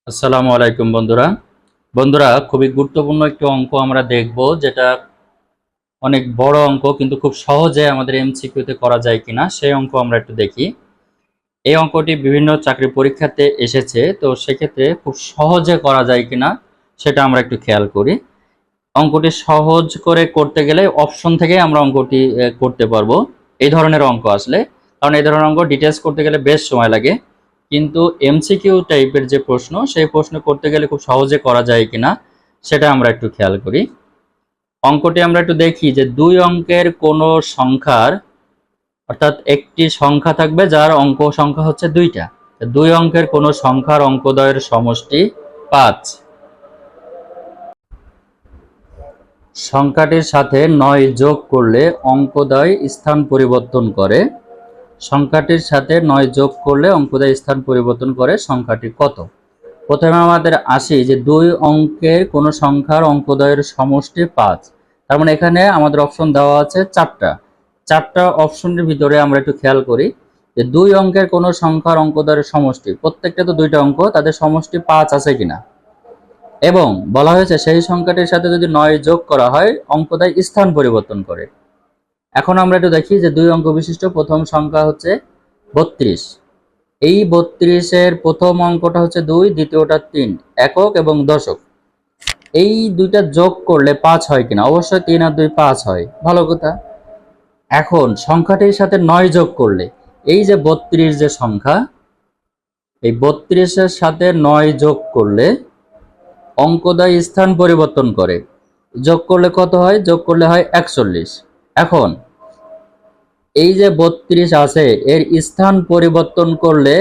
আসসালামু আলাইকুম বন্ধুরা। খুবই গুরুত্বপূর্ণ একটি অঙ্ক আমরা দেখব, যেটা অনেক বড় অঙ্ক, কিন্তু খুব সহজে আমাদের এমসিকিউতে করা যায় কিনা সেই অঙ্ক আমরা একটু দেখি। এই অঙ্কটি বিভিন্ন চাকরি পরীক্ষাতে এসেছে, তো সেক্ষেত্রে খুব সহজে করা যায় কিনা সেটা আমরা একটু খেয়াল করি। অঙ্কটি সহজ করে করতে গেলে অপশন থেকে আমরা অঙ্কটি করতে পারবো এই ধরনের অঙ্ক আসলে। কারণ এই ধরনের অঙ্ক ডিটেলস করতে গেলে বেশ সময় লাগে, কিন্তু এমসিকিউ টাইপের যে প্রশ্ন, সেই প্রশ্ন করতে গেলে খুব সহজে করা যায় কিনা সেটা আমরা একটু খেয়াল করি। অঙ্কটি আমরা একটু দেখি যে দুই অঙ্কের কোনো সংখ্যার, অর্থাৎ একটি সংখ্যা থাকবে যার অঙ্ক সংখ্যা হচ্ছে দুইটা। দুই অঙ্কের কোনো সংখ্যার অঙ্কদ্বয়ের সমষ্টি 5। সংখ্যাটির সাথে 9 যোগ করলে অঙ্কদ্বয় স্থান পরিবর্তন করে। সংখ্যাটির সাথে 9 যোগ করলে অঙ্কদ্বয় স্থান পরিবর্তন করে সংখ্যাটি কত? প্রথমে আমাদের আসি যে দুই অঙ্কের কোনো সংখ্যার অঙ্কদ্বয়ের সমষ্টি 5। তার মানে এখানে আমাদের অপশন দেওয়া আছে চারটা অপশনের ভিতরে আমরা একটু খেয়াল করি যে দুই অঙ্কের কোনো সংখ্যার অঙ্কদ্বয়ের সমষ্টি, প্রত্যেকটা তো দুইটা অঙ্ক, তাদের সমষ্টি 5 আছে কিনা, এবং বলা হয়েছে সেই সংখ্যাটির সাথে যদি 9 যোগ করা হয় অঙ্কদ্বয় স্থান পরিবর্তন করে। এখন আমরা একটু দেখি যে দুই অঙ্ক বিশিষ্ট প্রথম সংখ্যা হচ্ছে 32। এই 32-এর প্রথম অঙ্কটা হচ্ছে 2, দ্বিতীয়টা 3, একক এবং দশক। এই দুইটা যোগ করলে 5 হয় কিনা? অবশ্যই 3 আর 2 5 হয়, ভালো কথা। এখন সংখ্যাটির সাথে 9 যোগ করলে, এই যে 32 যে সংখ্যা, এই 32-এর সাথে 9 যোগ করলে অঙ্কদ্বয় স্থান পরিবর্তন করে। যোগ করলে কত হয়? যোগ করলে হয় 41। এখন এই যে 32 আছে, এর স্থান পরিবর্তন করলে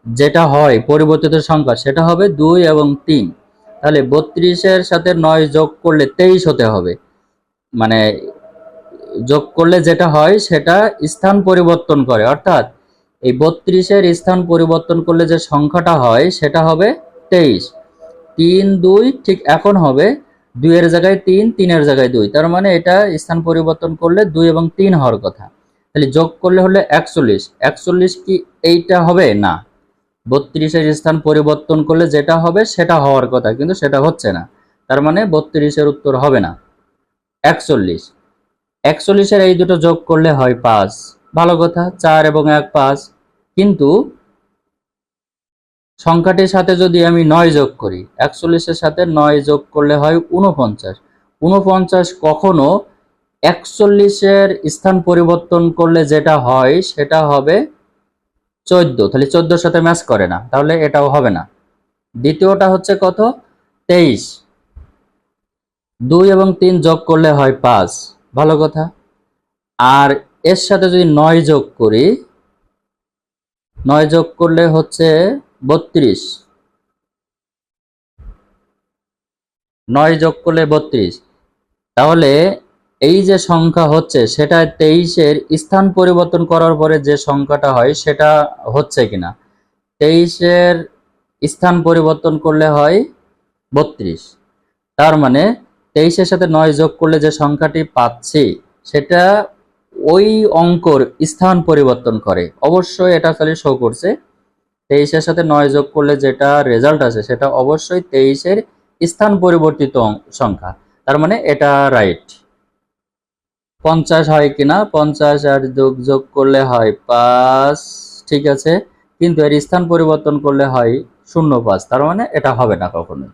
যেটা হয় পরিবর্তিত সংখ্যা, সেটা হবে 2 এবং 3। তাহলে 32-এর সাথে 9 যোগ করলে 23 হতে হবে। মানে যোগ করলে যেটা হয় সেটা স্থান পরিবর্তন করে, অর্থাৎ এই 32-এর স্থান পরিবর্তন করলে যে সংখ্যাটা হয় সেটা হবে 23। 3 2 ঠিক এখন হবে 2 এর জায়গায় 3, 3 এর জায়গায় 2। তার মানে এটা স্থান পরিবর্তন করলে 2 এবং 3 হওয়ার কথা। তাহলে যোগ করলে হলে 41। 41 কি এইটা হবে? না, 32-এর স্থান পরিবর্তন করলে যেটা হবে সেটা হওয়ার কথা, কিন্তু সেটা হচ্ছে না। তার মানে 32-এর উত্তর হবে না, 41। 41-এর এই দুটো যোগ করলে হয় 5, ভালো কথা, 4 এবং 1 5। কিন্তু সংখ্যাটির সাথে যদি আমি 9 যোগ করি, 41-এর সাথে 9 যোগ করলে হয় 49। 49 কখনো 41-এর স্থান পরিবর্তন করলে যেটা হয় সেটা হবে 14। তাহলে 14-এর সাথে ম্যাচ করে না, তাহলে এটাও হবে না। দ্বিতীয়টা হচ্ছে কত? 23। 2 এবং 3 যোগ করলে হয় 5, ভালো কথা। আর এর সাথে যদি 9 যোগ করি, 9 যোগ করলে হচ্ছে 32। 9 যোগ করলে 32। তাহলে এই যে সংখ্যা হচ্ছে সেটা 23-এর স্থান পরিবর্তন করার পরে যে সংখ্যাটা হয় সেটা হচ্ছে কিনা। 23-এর স্থান পরিবর্তন করলে হয় 32। তার মানে 23-এর সাথে 9 যোগ করলে যে সংখ্যাটি পাচ্ছি সেটা ওই অঙ্কর স্থান পরিবর্তন করে। অবশ্যই এটা খালি শো করছে 23-এর সাথে 9 যোগ করলে যেটা রেজাল্ট আছে সেটা অবশ্যই 23-এর স্থান পরিবর্তিত সংখ্যা। তার মানে এটা রাইট। 50 হয় কিনা? 50 আর যোগ করলে হয় 5, ঠিক আছে, কিন্তু এর স্থান পরিবর্তন করলে হয় 05। তার মানে এটা হবে না কখনোই।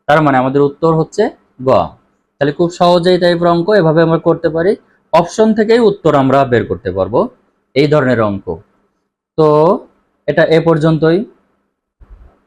তার মানে আমাদের উত্তর হচ্ছে গ। তাহলে খুব সহজেই টাইপের অঙ্ক এভাবে আমরা করতে পারি, অপশন থেকেই উত্তর আমরা বের করতে পারবো এই ধরনের অঙ্ক। তো এটা এ পর্যন্তই।